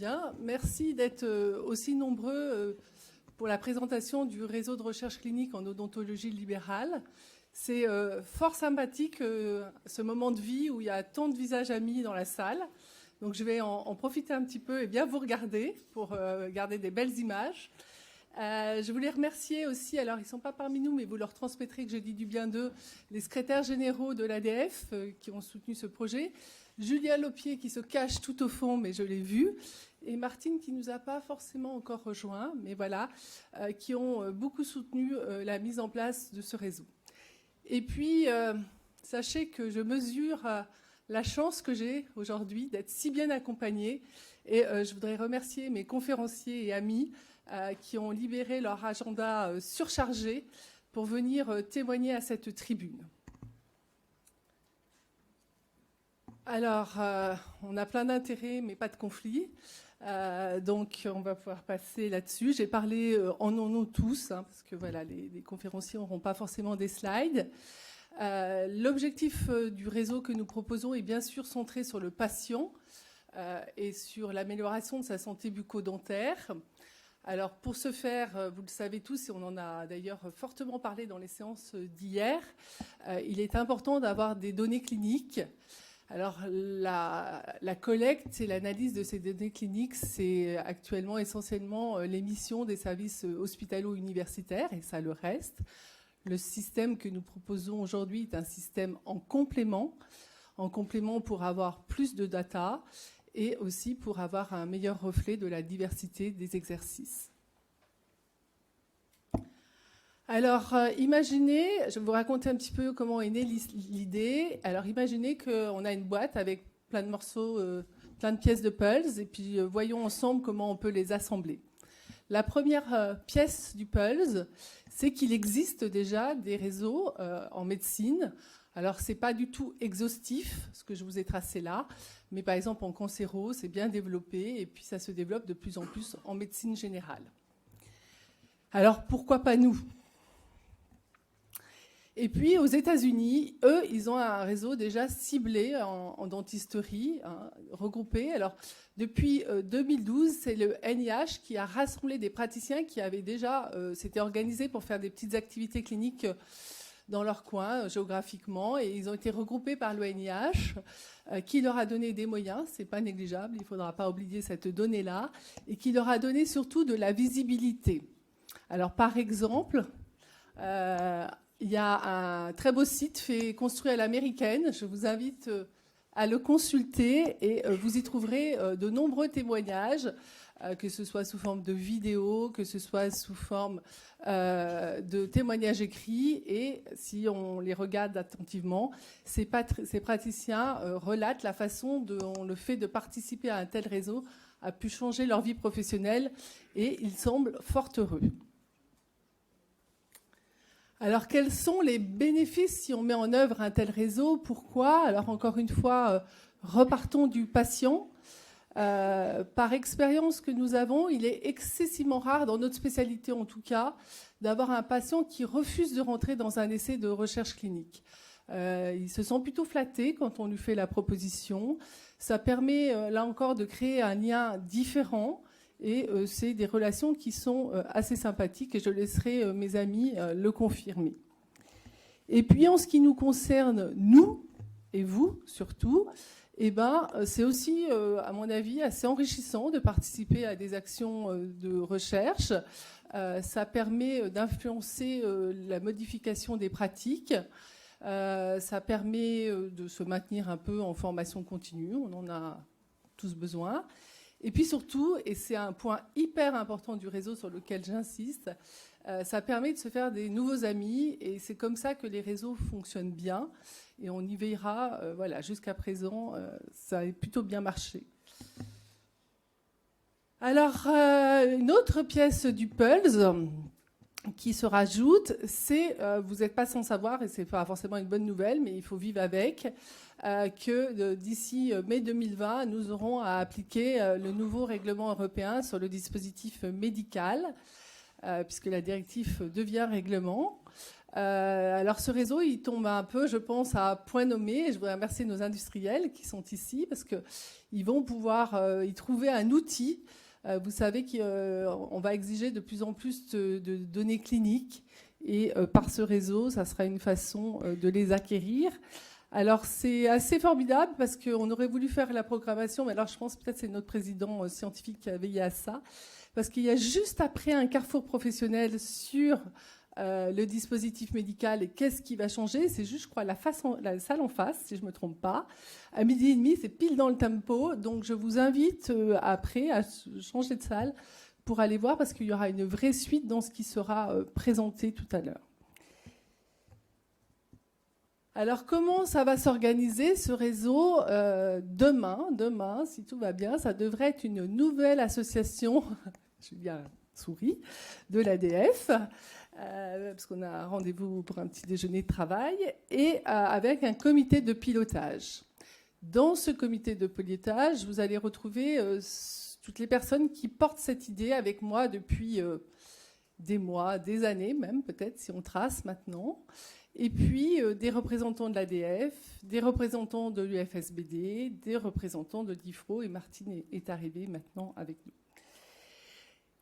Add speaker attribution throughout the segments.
Speaker 1: Bien, merci d'être aussi nombreux pour la présentation du réseau de recherche clinique en odontologie libérale. C'est fort sympathique ce moment de vie où il y a tant de visages amis dans la salle. Donc je vais en profiter un petit peu et bien vous regarder pour garder des belles images. Je voulais remercier aussi, alors ils ne sont pas parmi nous, mais vous leur transmettrez que j'ai dit du bien d'eux, les secrétaires généraux de l'ADF qui ont soutenu ce projet. Julien Lopier qui se cache tout au fond, mais je l'ai vu. Et Martine qui ne nous a pas forcément encore rejoint, mais voilà, qui ont beaucoup soutenu la mise en place de ce réseau. Et puis, sachez que je mesure la chance que j'ai aujourd'hui d'être si bien accompagnée. Et je voudrais remercier mes conférenciers et amis qui ont libéré leur agenda surchargé pour venir témoigner à cette tribune. Alors, on a plein d'intérêts, mais pas de conflits. Donc, on va pouvoir passer là-dessus. J'ai parlé en nous tous, parce que voilà, les conférenciers n'auront pas forcément des slides. L'objectif du réseau que nous proposons est bien sûr centré sur le patient et sur l'amélioration de sa santé bucco-dentaire. Alors, pour ce faire, vous le savez tous, et on en a d'ailleurs fortement parlé dans les séances d'hier, il est important d'avoir des données cliniques. Alors, la collecte et l'analyse de ces données cliniques, c'est actuellement essentiellement l'émission des services hospitalo-universitaires, et ça le reste. Le système que nous proposons aujourd'hui est un système en complément pour avoir plus de data et aussi pour avoir un meilleur reflet de la diversité des exercices. Alors, imaginez, je vais vous raconter un petit peu comment est née l'idée. Alors, imaginez qu'on a une boîte avec plein de morceaux, plein de pièces de pulse, et puis voyons ensemble comment on peut les assembler. La première pièce du pulse, c'est qu'il existe déjà des réseaux en médecine. Alors, ce n'est pas du tout exhaustif, ce que je vous ai tracé là, mais par exemple en cancéro, c'est bien développé, et puis ça se développe de plus en plus en médecine générale. Alors, pourquoi pas nous ? Et puis, aux États-Unis, eux, ils ont un réseau déjà ciblé en dentisterie, regroupé. Alors, depuis 2012, c'est le NIH qui a rassemblé des praticiens qui avaient déjà s'étaient organisés pour faire des petites activités cliniques dans leur coin, géographiquement. Et ils ont été regroupés par le NIH, qui leur a donné des moyens, c'est pas négligeable, il ne faudra pas oublier cette donnée-là, et qui leur a donné surtout de la visibilité. Alors, par exemple... il y a un très beau site construit à l'américaine. Je vous invite à le consulter et vous y trouverez de nombreux témoignages, que ce soit sous forme de vidéos, que ce soit sous forme de témoignages écrits. Et si on les regarde attentivement, ces praticiens relatent la façon dont le fait de participer à un tel réseau a pu changer leur vie professionnelle et ils semblent fort heureux. Alors, quels sont les bénéfices si on met en œuvre un tel réseau ? Pourquoi ? Alors, encore une fois, repartons du patient. Par expérience que nous avons, il est excessivement rare, dans notre spécialité en tout cas, d'avoir un patient qui refuse de rentrer dans un essai de recherche clinique. Il se sent plutôt flatté quand on lui fait la proposition. Ça permet, là encore, de créer un lien différent. Et c'est des relations qui sont assez sympathiques et je laisserai mes amis le confirmer. Et puis en ce qui nous concerne, nous et vous surtout, c'est aussi, à mon avis, assez enrichissant de participer à des actions de recherche. Ça permet d'influencer la modification des pratiques. Ça permet de se maintenir un peu en formation continue. On en a tous besoin. Et puis surtout, et c'est un point hyper important du réseau sur lequel j'insiste, ça permet de se faire des nouveaux amis et c'est comme ça que les réseaux fonctionnent bien et on y veillera. Voilà, jusqu'à présent, ça a plutôt bien marché. Alors, une autre pièce du Pulse qui se rajoute, c'est, vous n'êtes pas sans savoir, et ce n'est pas forcément une bonne nouvelle, mais il faut vivre avec, que d'ici mai 2020, nous aurons à appliquer le nouveau règlement européen sur le dispositif médical, puisque la directive devient règlement. Alors ce réseau, il tombe un peu, je pense, à point nommé. Et je voudrais remercier nos industriels qui sont ici parce qu'ils vont pouvoir y trouver un outil. Vous savez qu'on va exiger de plus en plus de données cliniques. Et par ce réseau, ça sera une façon de les acquérir. Alors c'est assez formidable parce qu'on aurait voulu faire la programmation, mais alors je pense peut-être c'est notre président scientifique qui a veillé à ça, parce qu'il y a juste après un carrefour professionnel sur le dispositif médical et qu'est-ce qui va changer. C'est juste, je crois, la salle en face, si je ne me trompe pas. À 12h30, c'est pile dans le tempo. Donc, je vous invite après à changer de salle pour aller voir parce qu'il y aura une vraie suite dans ce qui sera présenté tout à l'heure. Alors, comment ça va s'organiser, ce réseau demain, si tout va bien, ça devrait être une nouvelle association, Julien sourit, de l'ADF, parce qu'on a un rendez-vous pour un petit déjeuner de travail, et avec un comité de pilotage. Dans ce comité de pilotage, vous allez retrouver toutes les personnes qui portent cette idée avec moi depuis des mois, des années même, peut-être, si on trace maintenant. Et puis, des représentants de l'ADF, des représentants de l'UFSBD, des représentants de DIFRO, et Martine est arrivée maintenant avec nous.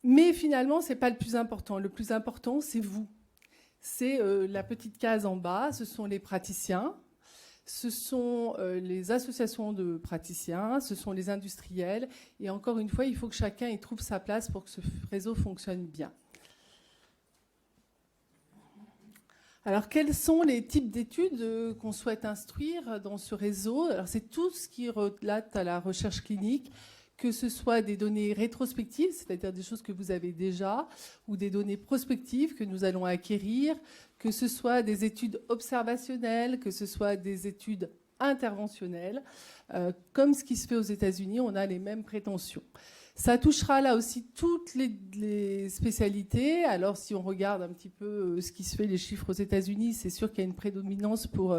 Speaker 1: Mais finalement, ce n'est pas le plus important. Le plus important, c'est vous. C'est la petite case en bas, ce sont les praticiens, ce sont les associations de praticiens, ce sont les industriels. Et encore une fois, il faut que chacun y trouve sa place pour que ce réseau fonctionne bien. Alors, quels sont les types d'études qu'on souhaite instruire dans ce réseau? Alors, c'est tout ce qui relate à la recherche clinique, que ce soit des données rétrospectives, c'est-à-dire des choses que vous avez déjà, ou des données prospectives que nous allons acquérir, que ce soit des études observationnelles, que ce soit des études interventionnelles. Comme ce qui se fait aux États-Unis, on a les mêmes prétentions. Ça touchera là aussi toutes les spécialités. Alors, si on regarde un petit peu ce qui se fait, les chiffres aux États-Unis, c'est sûr qu'il y a une prédominance pour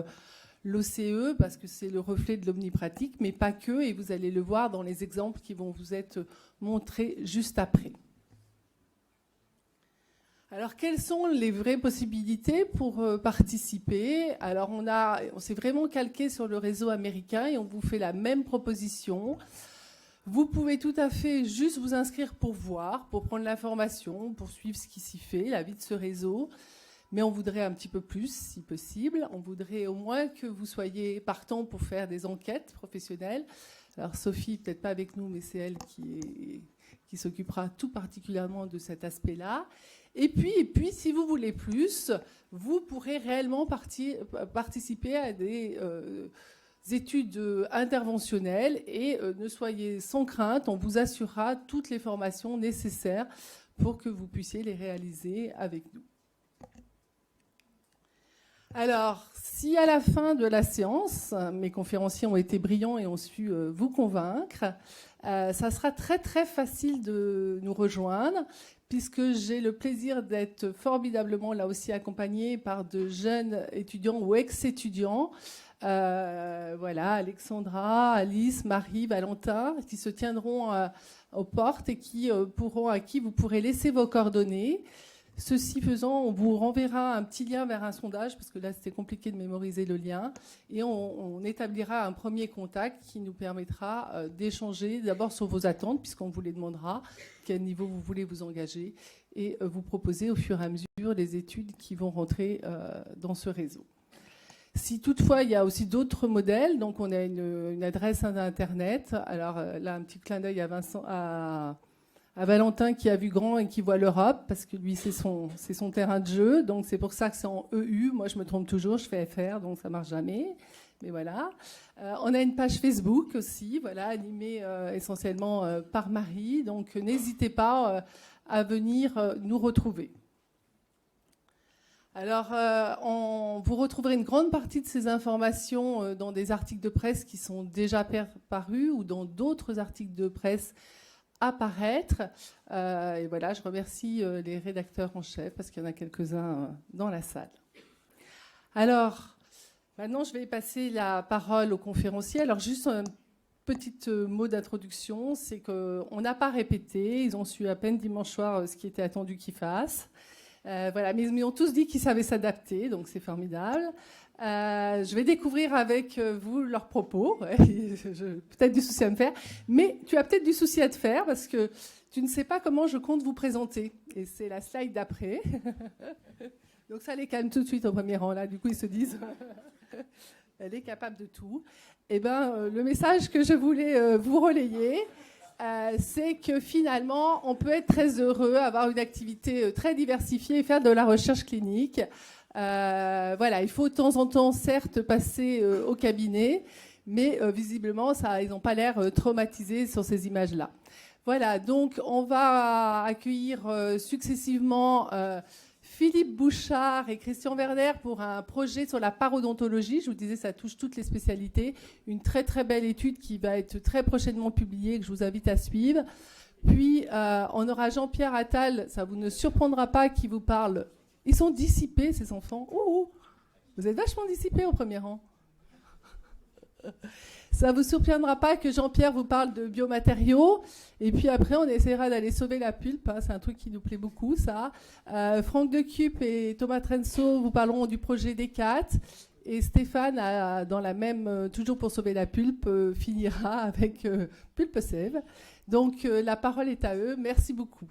Speaker 1: l'OCE, parce que c'est le reflet de l'omnipratique, mais pas que, et vous allez le voir dans les exemples qui vont vous être montrés juste après. Alors, quelles sont les vraies possibilités pour participer? Alors, on s'est vraiment calqué sur le réseau américain et on vous fait la même proposition. Vous pouvez tout à fait juste vous inscrire pour voir, pour prendre l'information, pour suivre ce qui s'y fait, la vie de ce réseau. Mais on voudrait un petit peu plus, si possible. On voudrait au moins que vous soyez partant pour faire des enquêtes professionnelles. Alors Sophie, peut-être pas avec nous, mais c'est elle qui s'occupera tout particulièrement de cet aspect-là. Et puis, si vous voulez plus, vous pourrez réellement participer à des études interventionnelles et ne soyez sans crainte, on vous assurera toutes les formations nécessaires pour que vous puissiez les réaliser avec nous. Alors, si à la fin de la séance, mes conférenciers ont été brillants et ont su vous convaincre, ça sera très très facile de nous rejoindre, puisque j'ai le plaisir d'être formidablement là aussi accompagnée par de jeunes étudiants ou ex-étudiants. Voilà, Alexandra, Alice, Marie, Valentin, qui se tiendront aux portes et à qui vous pourrez laisser vos coordonnées. Ceci faisant, on vous renverra un petit lien vers un sondage, parce que là, c'était compliqué de mémoriser le lien, et on établira un premier contact qui nous permettra d'échanger d'abord sur vos attentes, puisqu'on vous les demandera, quel niveau vous voulez vous engager, et vous proposer au fur et à mesure les études qui vont rentrer dans ce réseau. Si toutefois, il y a aussi d'autres modèles, donc on a une adresse Internet. Alors là, un petit clin d'œil à Valentin qui a vu grand et qui voit l'Europe, parce que lui, c'est son terrain de jeu. Donc, c'est pour ça que c'est en EU. Moi, je me trompe toujours, je fais FR, donc ça ne marche jamais. Mais voilà. On a une page Facebook aussi, voilà, animée essentiellement par Marie. Donc, n'hésitez pas à venir nous retrouver. Alors, vous retrouverez une grande partie de ces informations dans des articles de presse qui sont déjà parus ou dans d'autres articles de presse apparaître. Et voilà, je remercie les rédacteurs en chef parce qu'il y en a quelques-uns dans la salle. Alors, maintenant, je vais passer la parole aux conférenciers. Alors, juste un petit mot d'introduction, c'est qu'on n'a pas répété. Ils ont su à peine dimanche soir ce qui était attendu qu'ils fassent. Voilà, mais ils m'ont tous dit qu'ils savaient s'adapter, donc c'est formidable. Je vais découvrir avec vous leurs propos. Ouais, peut-être du souci à me faire, mais tu as peut-être du souci à te faire parce que tu ne sais pas comment je compte vous présenter. Et c'est la slide d'après. Donc ça les calme tout de suite au premier rang. Là, du coup, ils se disent, elle est capable de tout. Eh ben, le message que je voulais vous relayer, c'est que finalement, on peut être très heureux, avoir une activité très diversifiée et faire de la recherche clinique. Voilà, il faut de temps en temps, certes, passer au cabinet, mais visiblement, ils n'ont pas l'air traumatisés sur ces images-là. Voilà, donc on va accueillir successivement Philippe Bouchard et Christian Werner pour un projet sur la parodontologie. Je vous disais, ça touche toutes les spécialités. Une très très belle étude qui va être très prochainement publiée, que je vous invite à suivre. Puis on aura Jean-Pierre Attal, ça vous ne surprendra pas, qui vous parle. Ils sont dissipés, ces enfants. Ouh, vous êtes vachement dissipés au premier rang. Ça ne vous surprendra pas que Jean-Pierre vous parle de biomatériaux. Et puis après, on essaiera d'aller sauver la pulpe. Hein, c'est un truc qui nous plaît beaucoup, ça. Franck Decup et Thomas Trenso vous parleront du projet D4. Et Stéphane, dans la même, toujours pour sauver la pulpe, finira avec Pulpe Sève. Donc, la parole est à eux. Merci beaucoup.